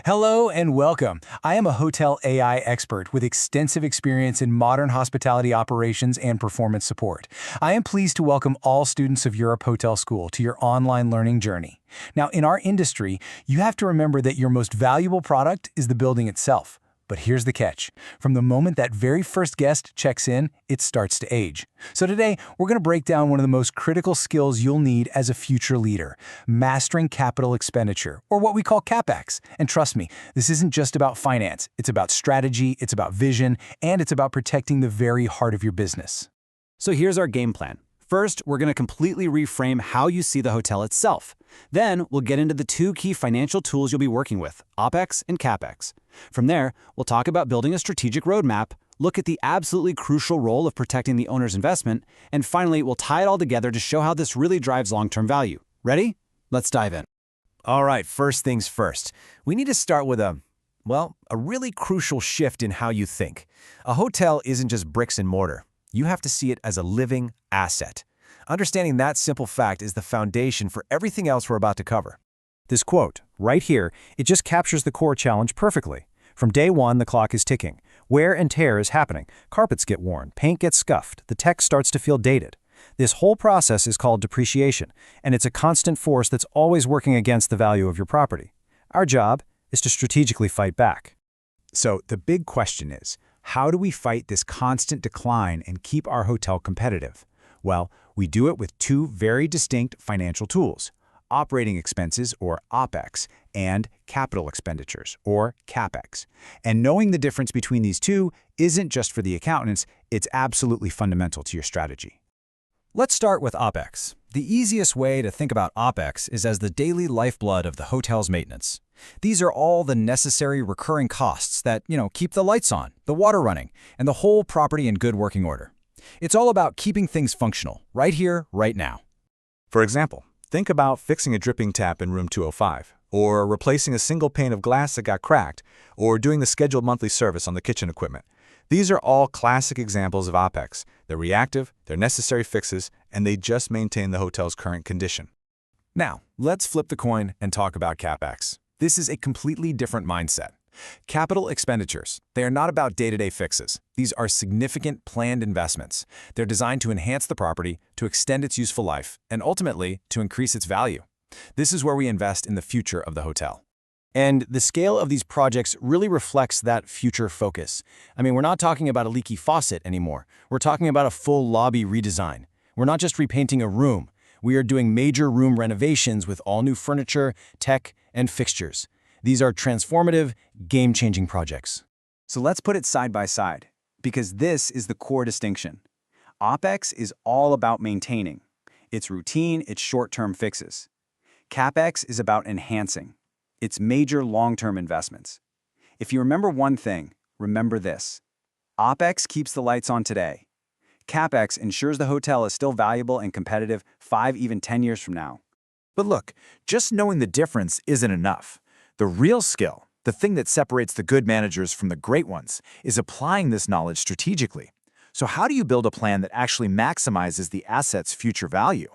Hello and welcome. I am a hotel AI expert with extensive experience in modern hospitality operations and performance support. I am pleased to welcome all students of Europe Hotel School to your online learning journey. Now, in our industry, you have to remember that your most valuable product is the building itself. But here's the catch. From the moment that very first guest checks in, it starts to age. So today, we're going to break down one of the most critical skills you'll need as a future leader, mastering capital expenditure, or what we call CapEx. And trust me, this isn't just about finance. It's about strategy, it's about vision, and it's about protecting the very heart of your business. So here's our game plan. First, we're going to completely reframe how you see the hotel itself. Then, we'll get into the two key financial tools you'll be working with, OpEx and CapEx. From there, we'll talk about building a strategic roadmap, look at the absolutely crucial role of protecting the owner's investment, and finally, we'll tie it all together to show how this really drives long-term value. Ready? Let's dive in. All right, first things first. We need to start with a really crucial shift in how you think. A hotel isn't just bricks and mortar. You have to see it as a living asset. Understanding that simple fact is the foundation for everything else we're about to cover. This quote, right here, it just captures the core challenge perfectly. From day one, the clock is ticking. Wear and tear is happening. Carpets get worn, paint gets scuffed, the tech starts to feel dated. This whole process is called depreciation, and it's a constant force that's always working against the value of your property. Our job is to strategically fight back. So the big question is, how do we fight this constant decline and keep our hotel competitive? Well, we do it with two very distinct financial tools: operating expenses, or OpEx, and capital expenditures, or CapEx. And knowing the difference between these two isn't just for the accountants, it's absolutely fundamental to your strategy. Let's start with OpEx. The easiest way to think about OpEx is as the daily lifeblood of the hotel's maintenance. These are all the necessary recurring costs that, keep the lights on, the water running, and the whole property in good working order. It's all about keeping things functional, right here, right now. For example, think about fixing a dripping tap in room 205, or replacing a single pane of glass that got cracked, or doing the scheduled monthly service on the kitchen equipment. These are all classic examples of OpEx. They're reactive, they're necessary fixes, and they just maintain the hotel's current condition. Now, let's flip the coin and talk about CapEx. This is a completely different mindset. Capital expenditures, they are not about day-to-day fixes. These are significant planned investments. They're designed to enhance the property, to extend its useful life, and ultimately, to increase its value. This is where we invest in the future of the hotel. And the scale of these projects really reflects that future focus. We're not talking about a leaky faucet anymore. We're talking about a full lobby redesign. We're not just repainting a room. We are doing major room renovations with all new furniture, tech, and fixtures. These are transformative, game-changing projects. So let's put it side by side, because this is the core distinction. OpEx is all about maintaining. It's routine, it's short-term fixes. CapEx is about enhancing. It's major long-term investments. If you remember one thing, remember this. OpEx keeps the lights on today. CapEx ensures the hotel is still valuable and competitive 5, even 10 years from now. But look, just knowing the difference isn't enough. The real skill, the thing that separates the good managers from the great ones, is applying this knowledge strategically. So how do you build a plan that actually maximizes the asset's future value?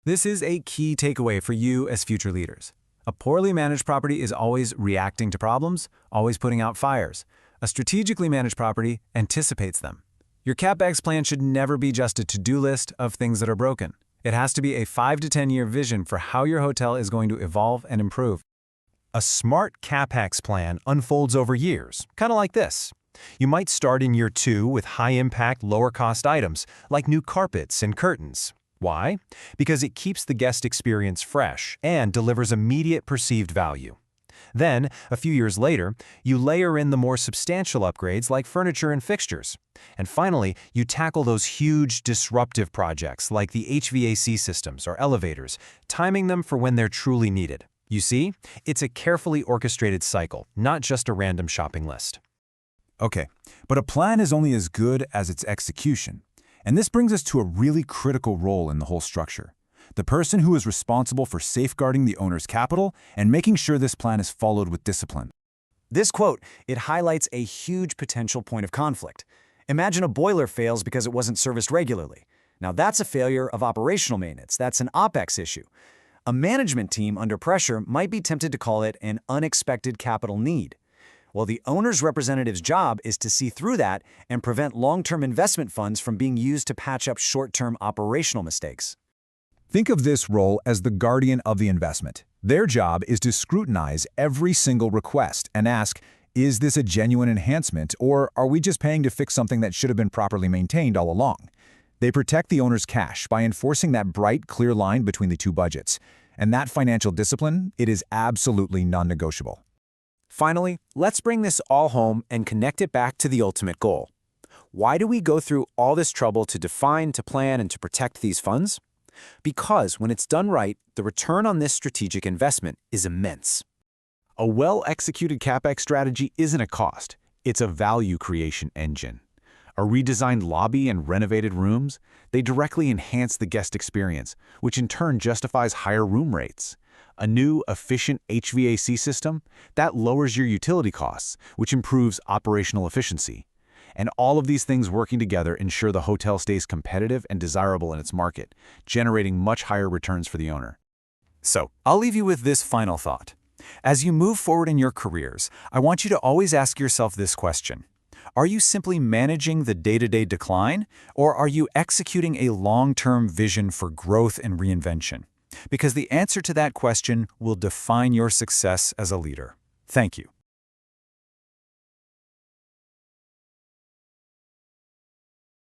This is a key takeaway for you as future leaders. A poorly managed property is always reacting to problems, always putting out fires. A strategically managed property anticipates them. Your CapEx plan should never be just a to-do list of things that are broken. It has to be a 5 to 10-year vision for how your hotel is going to evolve and improve. A smart CapEx plan unfolds over years, kind of like this. You might start in year 2 with high-impact, lower-cost items, like new carpets and curtains. Why? Because it keeps the guest experience fresh and delivers immediate perceived value. Then, a few years later, you layer in the more substantial upgrades like furniture and fixtures. And finally, you tackle those huge, disruptive projects like the HVAC systems or elevators, timing them for when they're truly needed. You see, it's a carefully orchestrated cycle, not just a random shopping list. Okay, but a plan is only as good as its execution. And this brings us to a really critical role in the whole structure. The person who is responsible for safeguarding the owner's capital and making sure this plan is followed with discipline. This quote, it highlights a huge potential point of conflict. Imagine a boiler fails because it wasn't serviced regularly. Now that's a failure of operational maintenance. That's an OpEx issue. A management team under pressure might be tempted to call it an unexpected capital need. Well, the owner's representative's job is to see through that and prevent long-term investment funds from being used to patch up short-term operational mistakes. Think of this role as the guardian of the investment. Their job is to scrutinize every single request and ask, is this a genuine enhancement, or are we just paying to fix something that should have been properly maintained all along? They protect the owner's cash by enforcing that bright, clear line between the two budgets. And that financial discipline, it is absolutely non-negotiable. Finally, let's bring this all home and connect it back to the ultimate goal. Why do we go through all this trouble to define, to plan, and to protect these funds? Because when it's done right, the return on this strategic investment is immense. A well-executed CapEx strategy isn't a cost, it's a value creation engine. A redesigned lobby and renovated rooms, they directly enhance the guest experience, which in turn justifies higher room rates. A new, efficient HVAC system, that lowers your utility costs, which improves operational efficiency. And all of these things working together ensure the hotel stays competitive and desirable in its market, generating much higher returns for the owner. So, I'll leave you with this final thought. As you move forward in your careers, I want you to always ask yourself this question. Are you simply managing the day-to-day decline, or are you executing a long-term vision for growth and reinvention? Because the answer to that question will define your success as a leader. Thank you.